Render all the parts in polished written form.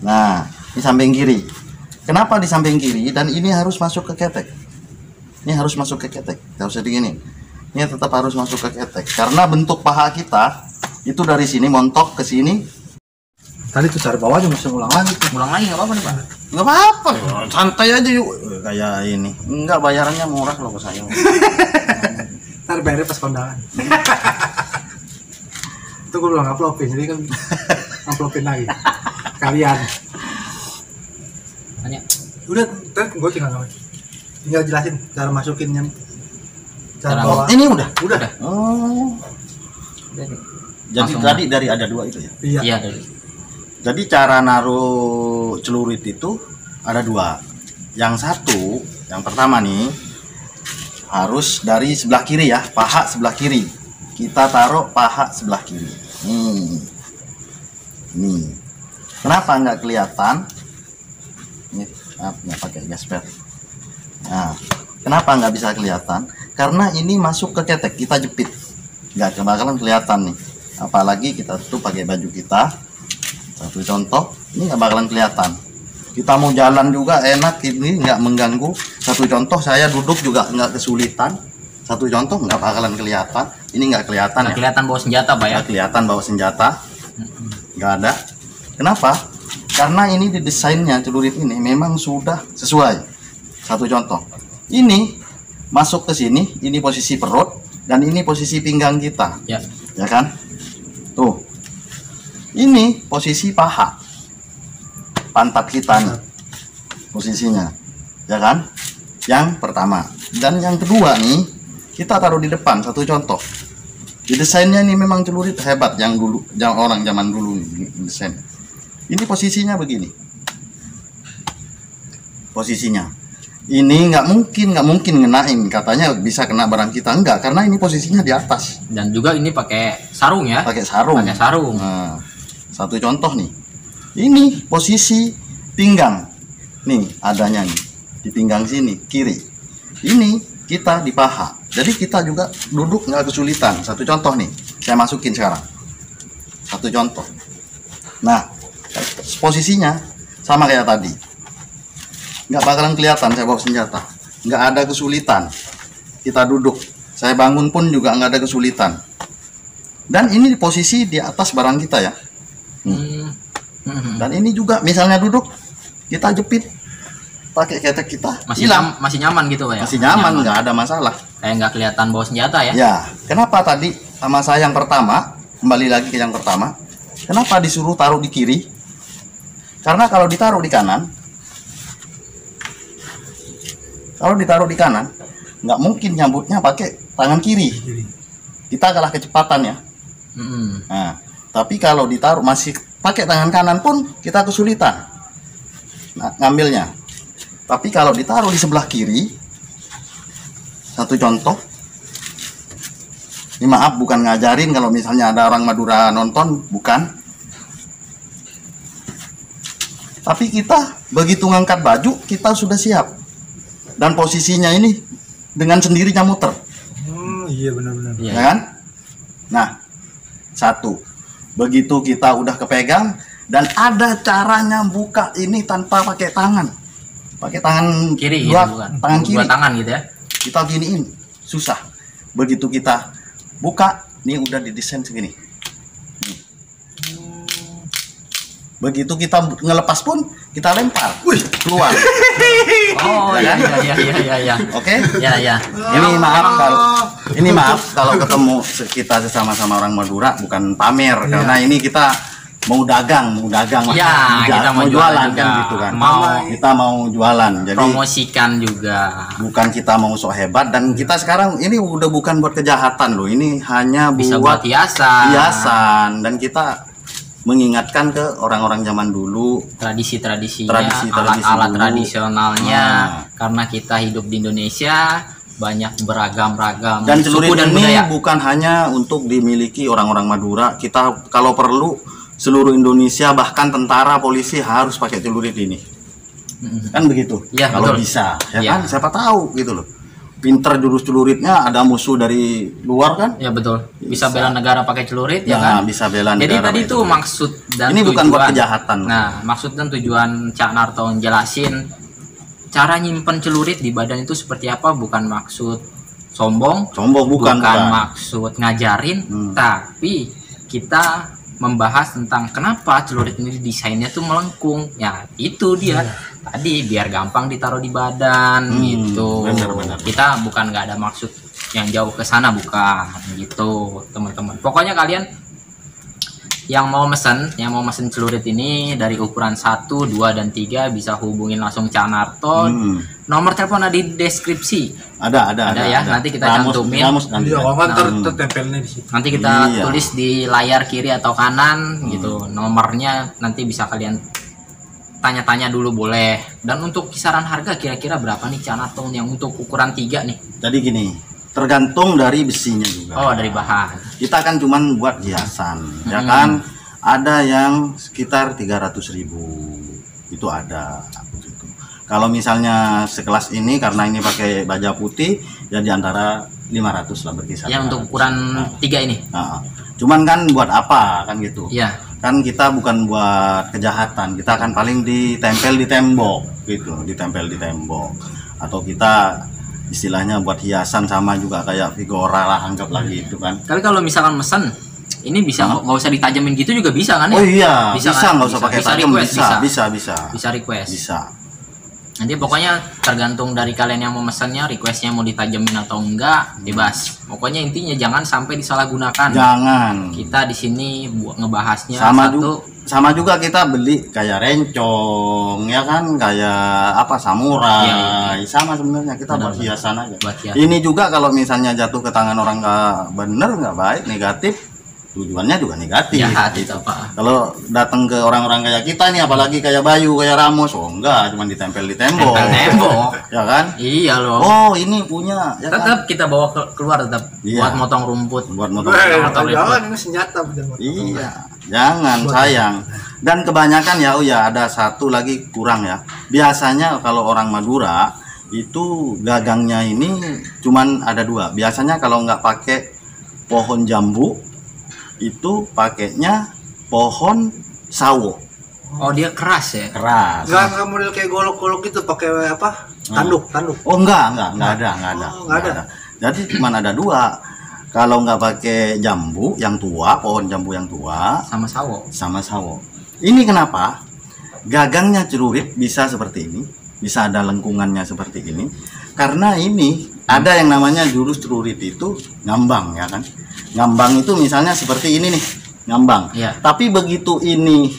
Nah, di samping kiri. Kenapa di samping kiri? Dan ini harus masuk ke ketek. Ini harus masuk ke ketek. Gak usah digini. Ini tetap harus masuk ke ketek. Karena bentuk paha kita itu dari sini montok ke sini. Tadi tuh cari bawahnya mesti ulang lagi. Ulang lagi nggak apa-apa nih Pak? Nggak apa-apa. Santai aja yuk. Kayak ini. Enggak, bayarannya murah loh ke saya. Ntar bayarnya pas kondangan. Itu gue belum uploadin, jadi kan uploadin lagi. Kalian. Tanya. Udah, gue tinggal jelasin cara masukinnya. Cara Oh, bawa. ini udah. Udah. Oh. Jadi Langsung. tadi dari ada dua itu ya. Iya. Iya dari. Jadi cara naruh celurit itu ada dua. Yang satu, yang pertama nih harus dari sebelah kiri ya, paha sebelah kiri. Kita taruh paha sebelah kiri. Nih. Kenapa nggak kelihatan? Ini nggak pakai gasper. Nah, kenapa nggak bisa kelihatan? Karena ini masuk ke ketek, kita jepit, nggak bakalan kelihatan nih. Apalagi kita tuh pakai baju kita. Satu contoh, ini nggak bakalan kelihatan. Kita mau jalan juga enak, ini nggak mengganggu. Satu contoh, saya duduk juga nggak kesulitan. Satu contoh, nggak bakalan kelihatan. Ini nggak kelihatan. Nggak kelihatan bawa senjata Pak ya? Nggak kelihatan bawa senjata, nggak ada. Kenapa? Karena ini didesainnya celurit ini memang sudah sesuai. Satu contoh, ini masuk ke sini, ini posisi perut dan ini posisi pinggang kita, Ya. ya kan? Tuh, ini posisi paha, pantat kita nih, posisinya, ya kan? Yang pertama dan yang kedua nih, kita taruh di depan. Satu contoh, didesainnya ini memang celurit hebat yang dulu, yang orang zaman dulu nih, desain. Ini posisinya begini. Posisinya. Ini nggak mungkin ngenain. Katanya bisa kena barang kita, enggak, karena ini posisinya di atas. Dan juga ini pakai sarung ya? Pakai sarung. Pakai sarung. Nah, satu contoh nih. Ini posisi pinggang. Nih, adanya nih. Di pinggang sini, kiri. Ini kita di paha. Jadi kita juga duduk nggak kesulitan. Satu contoh nih. Saya masukin sekarang. Satu contoh. Nah, posisinya sama kayak tadi, nggak bakalan kelihatan saya bawa senjata, nggak ada kesulitan. Kita duduk, saya bangun pun juga nggak ada kesulitan. Dan ini posisi di atas barang kita ya. Dan ini juga misalnya duduk, kita jepit pakai ketek kita, Masih nyaman gitu Pak ya? masih nyaman, nggak ada masalah. Kayak nggak kelihatan bawa senjata ya? Ya, kenapa tadi sama saya yang pertama, kembali lagi ke yang pertama, kenapa disuruh taruh di kiri? Karena kalau ditaruh di kanan, nggak mungkin nyambutnya pakai tangan kiri. Kita kalah kecepatan ya. Nah, tapi kalau ditaruh masih pakai tangan kanan pun kita kesulitan ngambilnya. Tapi kalau ditaruh di sebelah kiri, satu contoh, ini maaf bukan ngajarin kalau misalnya ada orang Madura nonton, bukan. Tapi kita begitu ngangkat baju, kita sudah siap. Dan posisinya ini dengan sendirinya muter. Iya benar-benar. Iya. Ya kan? Nah, satu. Begitu kita udah kepegang dan ada caranya buka ini tanpa pakai tangan. Pakai tangan Kiri dua, gitu, bukan? tangan kiri. Dua tangan gitu ya? Kita giniin, susah. Begitu kita buka, ini udah didesain segini. Nih. Begitu kita ngelepas pun kita lempar, keluar. Oh iya. Oke? Iya. Ini maaf kalau Ini maaf kalau ketemu kita sesama-sama orang Madura bukan pamer, Iya. karena ini kita mau dagang Iya, kita mau jualan juga. kan gitu kan. Mau Kita mau jualan. Jadi promosikan juga. bukan kita mau sok hebat, dan kita sekarang ini udah bukan buat kejahatan loh. Ini hanya Bisa buat buat hiasan, dan kita mengingatkan ke orang-orang zaman dulu. Tradisi-tradisinya, Tradisi alat-alat dulu. tradisionalnya. Ah. Karena kita hidup di Indonesia, banyak beragam-ragam Dan celurit suku dan ini budaya. bukan hanya untuk dimiliki orang-orang Madura. Kita kalau perlu seluruh Indonesia, bahkan tentara, polisi harus pakai celurit ini. Kan begitu? Iya, Kalau betul. bisa, ya Iya. kan? Siapa tahu gitu loh. Pinter jurus celuritnya, ada musuh dari luar kan? Ya betul. Bisa Bisa. bela negara pakai celurit ya Nah, kan? bisa bela Jadi negara tadi pakai tuh celurit. maksud dan Ini bukan buat tujuan. kejahatan. Nah, maksud dan tujuan Cak Narto jelasin cara nyimpen celurit di badan itu seperti apa, bukan maksud sombong, Sombong bukan. maksud ngajarin, tapi kita membahas tentang kenapa celurit ini desainnya tuh melengkung. Ya, itu dia. Tadi biar gampang ditaruh di badan gitu. benar. Kita bukan nggak ada maksud yang jauh ke sana, bukan gitu, teman-teman. Pokoknya kalian yang mau mesen celurit ini dari ukuran 1, 2 dan 3 bisa hubungin langsung Cak Narto. Nomor telepon ada di deskripsi. Ada ya, nanti kita cantumin. nanti. Iya, kalau nggak tertempelnya di situ. Nanti kita Iya. tulis di layar kiri atau kanan gitu. Nomornya nanti bisa kalian tanya-tanya dulu boleh. Dan untuk kisaran harga kira-kira berapa nih Cak Narto yang untuk ukuran 3 nih? Jadi gini, tergantung dari besinya juga. Oh, dari bahan. Kita kan cuman buat hiasan, ya kan? Ada yang sekitar 300.000, itu ada. Gitu. Kalau misalnya sekelas ini, karena ini pakai baja putih, ya di antara 500 lah berkisar. Yang untuk ukuran 3 ini. Nah, cuman kan buat apa kan gitu? Iya. Kan kita bukan buat kejahatan, kita kan paling ditempel di tembok gitu, ditempel di tembok, atau kita istilahnya buat hiasan, sama juga kayak figura lah, anggaplah gitu kan. Tapi kalau misalkan mesen, ini bisa nggak usah ditajamin gitu juga bisa kan ya? Oh iya, bisa kan? nggak usah pakai Bisa tajam, request, bisa request. bisa. Nanti pokoknya tergantung dari kalian yang mau mesennya, requestnya mau ditajamin atau enggak, bebas. Pokoknya intinya jangan sampai disalahgunakan. Jangan. Kita di sini buat ngebahasnya Sama juga kita beli kayak rencong, ya kan, kayak apa, samurai. Iya. Sama sebenarnya kita buat Benar-benar. hiasan aja. Buat hiasan. Ini juga kalau misalnya jatuh ke tangan orang nggak bener, nggak baik, negatif, tujuannya juga negatif. Jahat gitu. itu, Pak. Kalau datang ke orang-orang kayak kita nih, apalagi kayak Bayu, kayak Ramos, oh enggak, cuma ditempel di tembok. Tempel tembok. Ya kan? Iya loh. Oh, ini punya, ya kan? Tetap kita bawa keluar tetap Iya. buat motong rumput. Buat motor. Jangan, ini senjata bukan. Iya, jangan, sayang. Dan kebanyakan ya, oh ya, ada satu lagi kurang ya. Biasanya kalau orang Madura itu gagangnya ini cuman ada 2. Biasanya kalau nggak pakai pohon jambu, itu pakainya pohon sawo. Oh, dia keras ya? Keras. Enggak model kayak golok-golok gitu, pakai apa? Tanduk. Oh enggak ada. Oh, nggak ada. Jadi cuma ada 2. Kalau nggak pakai jambu yang tua, pohon jambu yang tua, Sama sawo. sama sawo. Ini kenapa? Gagangnya celurit bisa seperti ini, bisa ada lengkungannya seperti ini. Karena ini ada yang namanya jurus celurit itu ngambang, ya kan? Ngambang itu misalnya seperti ini nih, ngambang. Iya. Tapi begitu ini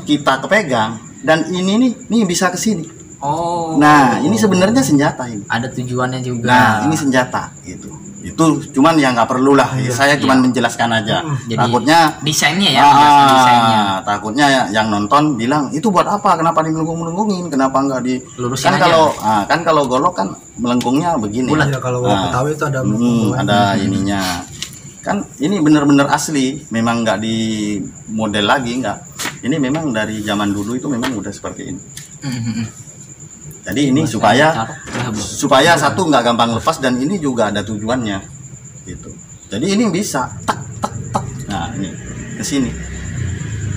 kita kepegang, dan ini nih bisa ke sini. Oh. Nah, ini sebenarnya senjata ini. Ada tujuannya juga. Nah, ini senjata gitu. Itu cuman ya nggak perlu lah. Saya cuman menjelaskan aja. Jadi, Takutnya desainnya ya, menjelaskan desainnya. takutnya yang nonton bilang itu buat apa? Kenapa melengkung-melengkungin? Kenapa nggak di Lurusin kan aja. kalau golok kan melengkungnya begini. Bulat. Ya kalau Betawi itu ada Ada ininya. Kan ini bener-bener asli, memang nggak di model lagi, nggak. Ini memang dari zaman dulu itu memang udah seperti ini. Jadi ini supaya satu nggak gampang lepas, dan ini juga ada tujuannya gitu. Jadi ini bisa tak. Nah, ini ke sini.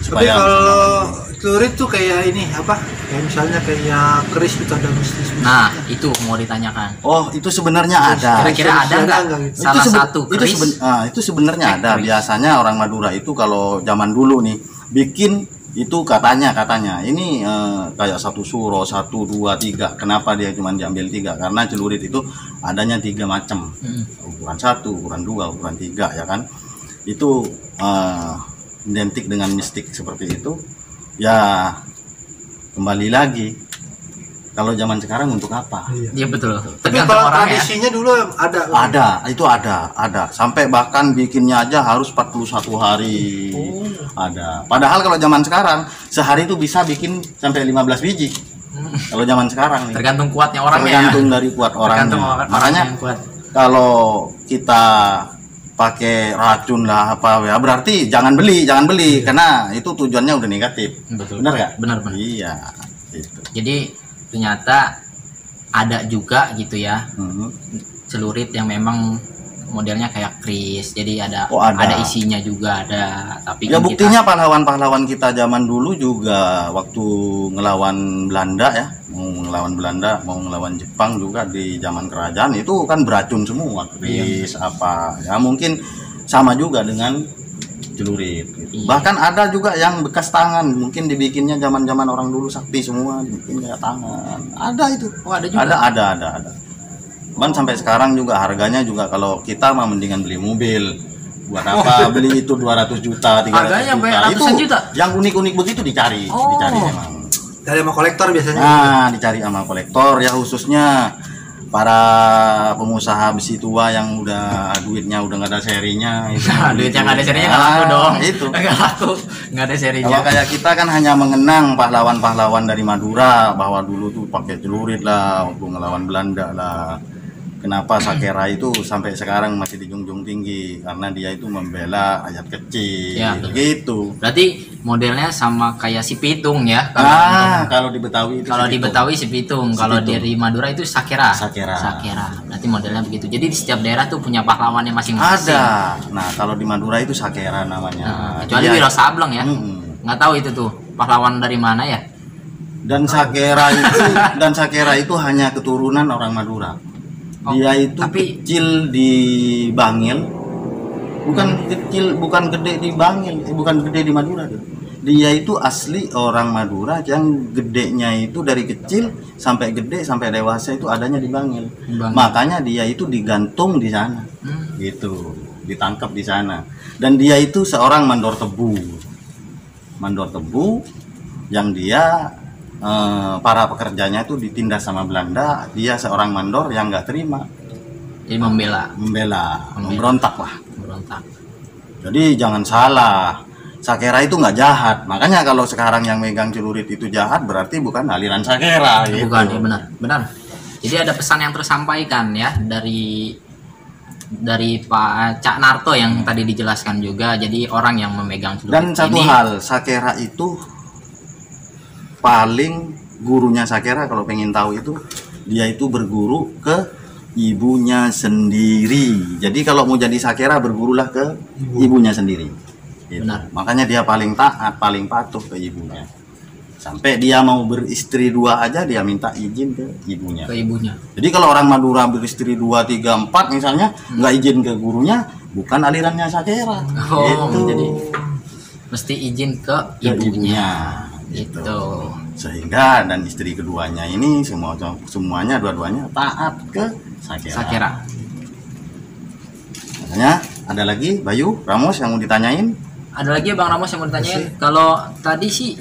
Tapi kalau celurit tuh kayak ini apa? Kayak misalnya kayak keris gitu, ada bisnis. Nah, itu mau ditanyakan. Oh, itu sebenarnya ada. Kira-kira ada nggak gitu. salah satu keris? Itu sebenarnya ada. Keris. Biasanya orang Madura itu kalau zaman dulu nih bikin Itu katanya ini kayak satu suro 1, 2, 3. Kenapa dia cuma diambil 3? Karena celurit itu adanya 3 macam, ukuran 1, ukuran 2, ukuran 3 ya kan. Itu identik dengan mistik seperti itu. Ya kembali lagi, kalau zaman sekarang untuk apa? Iya betul. Tapi Tergantung kalau orangnya. tradisinya dulu ada. Sampai bahkan bikinnya aja harus 41 hari. Ada. Padahal kalau zaman sekarang sehari itu bisa bikin sampai 15 biji. Kalau zaman sekarang nih. Tergantung kuatnya orangnya. Tergantung dari kuat orangnya. Tergantung orangnya Makanya yang kuat. kalau kita pakai racun lah apa ya, berarti jangan beli karena itu tujuannya udah negatif. Betul. Benar nggak? Benar. Iya. Gitu. Jadi ternyata ada juga gitu ya Mhm. celurit yang memang modelnya kayak kris, jadi ada Oh, ada. isinya juga ada. Tapi Ya kan buktinya pahlawan-pahlawan kita zaman dulu juga waktu ngelawan Belanda ya, mau ngelawan Jepang juga di zaman kerajaan itu kan beracun semua, kris apa. Ya mungkin sama juga dengan celurit. Gitu. Iya. Bahkan ada juga yang bekas tangan, mungkin dibikinnya zaman-zaman orang dulu sakti semua, dibikin kayak tangan. Ada itu. Oh, ada juga. Ada. Cuman sampai sekarang juga harganya juga kalau kita mah mendingan beli mobil. Buat apa beli itu 200 juta, 300 Harganya sampai juta. ratusan Itu juta? yang unik-unik begitu dicari, Oh. dicari memang. dari sama kolektor biasanya. Nah, dicari sama kolektor ya, khususnya para pengusaha besi tua yang udah duitnya udah nggak ada serinya itu. Duit yang nggak ada serinya nggak laku dong. Itu. Nggak laku, nggak ada serinya. Kalau kayak kita kan hanya mengenang pahlawan-pahlawan dari Madura bahwa dulu tuh pakai celurit lah waktu ngelawan Belanda lah. Kenapa Sakera itu sampai sekarang masih dijunjung tinggi karena dia itu membela rakyat kecil, Ya, betul. gitu. Berarti modelnya sama kayak si Pitung ya. Kalau di Betawi itu Kalau di segitu. Betawi si Pitung, kalau Pitung. dari Madura itu Sakera. Sakera. Berarti modelnya begitu. Jadi di setiap daerah tuh punya pahlawannya masing-masing. Ada. Nah, kalau di Madura itu Sakera namanya. Nah, kecuali Dia- Wiro Sableng ya. Mm-mm. Nggak tahu itu tuh pahlawan dari mana ya. Dan Sakera itu hanya keturunan orang Madura. Oh, Dia itu tapi- kecil di Bangil. Bukan gede di Bangil, bukan gede di Madura dia. Dia itu asli orang Madura yang gedenya itu dari kecil sampai gede sampai dewasa itu adanya di Bangil. Bangil. Makanya dia itu digantung di sana. Gitu, ditangkap di sana. Dan dia itu seorang mandor tebu. Mandor tebu yang dia para pekerjanya itu ditindas sama Belanda. Dia seorang mandor yang nggak terima, Jadi membela. memberontak lah. Berontak. Jadi jangan salah, Sakera itu nggak jahat. Makanya kalau sekarang yang megang celurit itu jahat, berarti bukan aliran Sakera. Gitu. Bukan ya, benar. Jadi ada pesan yang tersampaikan ya dari Pak Cak Narto yang tadi dijelaskan juga. Jadi orang yang memegang celurit Dan satu ini hal, Sakera itu paling gurunya Sakera kalau pengen tahu itu, dia itu berguru ke ibunya sendiri. Jadi kalau mau jadi Sakera bergurulah ke ibunya sendiri. Gitu. Benar. Makanya dia paling taat, paling patuh ke ibunya. Sampai dia mau beristri 2 aja dia minta izin ke ibunya. ke ibunya. Jadi kalau orang Madura beristri 2, 3, 4 misalnya nggak izin ke gurunya, bukan alirannya Sakera. Oh, Gitu. jadi mesti izin ke Ke ibunya. Gitu. Gitu. Sehingga dan istri keduanya ini semuanya dua-duanya taat ke Sakera. Sakera. Makanya ada lagi Bayu, Ramos yang mau ditanyain? Ada lagi ya Bang Ramos yang mau ditanyain? Kalau tadi sih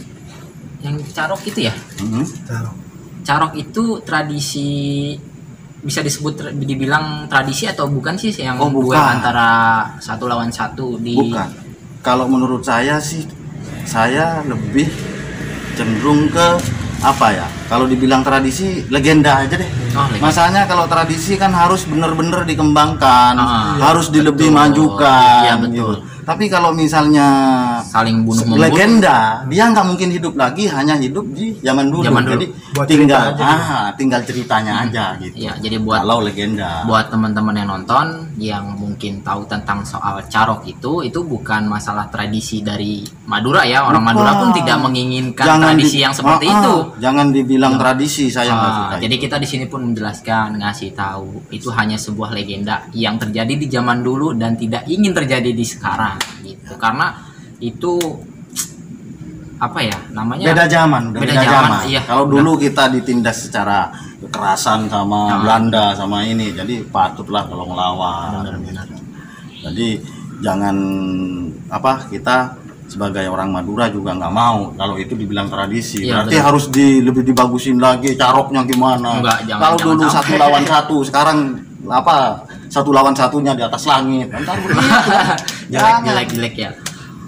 yang carok itu ya. Mhm. Carok itu tradisi, bisa dibilang tradisi atau bukan sih yang Oh, bukan. duel antara 1 lawan 1 di Bukan. Kalau menurut saya sih, saya lebih cenderung ke apa ya? Kalau dibilang tradisi, legenda aja deh. Oh, legenda. Masanya kalau tradisi kan harus bener-bener dikembangkan, Ah, harus dilebih betul. majukan. Iya, betul. gitu. Tapi kalau misalnya saling bunuh-membunuh. legenda, dia nggak mungkin hidup lagi, hanya hidup di zaman dulu. Zaman dulu. Jadi Buat tinggal cerita aja tinggal ceritanya aja gitu. Iya, jadi buat Kalau legenda. teman-teman yang nonton yang mungkin tahu tentang soal carok itu bukan masalah tradisi dari Madura ya. Orang Bukan. Madura pun tidak menginginkan tradisi yang seperti itu. Jangan dibilang tradisi, saya nggak suka. Jadi itu. kita di sini pun menjelaskan, ngasih tahu itu hanya sebuah legenda yang terjadi di zaman dulu dan tidak ingin terjadi di sekarang gitu. Karena itu apa ya namanya? Beda zaman, Beda zaman, iya. Kalau dulu kita ditindas secara kekerasan sama Belanda sama ini, jadi patutlah kalau ngelawan. Benar-benar. Jadi jangan apa, kita sebagai orang Madura juga nggak mau kalau itu dibilang tradisi. Iya, Berarti benar. harus lebih dibagusin lagi caroknya gimana. Enggak, jangan- Kalau jangan dulu sampai. satu lawan satu, sekarang apa? Satu lawan satunya di atas langit. Entar begitu. Jangan. Jelek ya.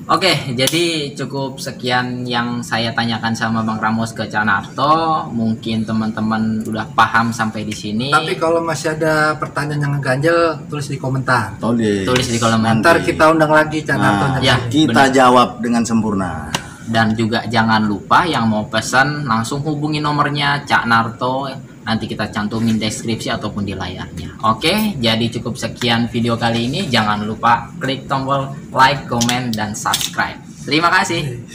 Oke, jadi cukup sekian yang saya tanyakan sama Bang Ramos ke Cak Narto. Mungkin teman-teman udah paham sampai di sini. Tapi kalau masih ada pertanyaan yang ngeganjel, tulis di komentar. Tulis di kolom Nanti. Ntar kita undang lagi Cak Narto. Nah, Ya, kita benar. jawab dengan sempurna. Dan juga jangan lupa yang mau pesan langsung hubungi nomornya Cak Narto. Nanti kita cantumin deskripsi ataupun di layarnya. Oke, jadi cukup sekian video kali ini. Jangan lupa klik tombol like, komen, dan subscribe. Terima kasih.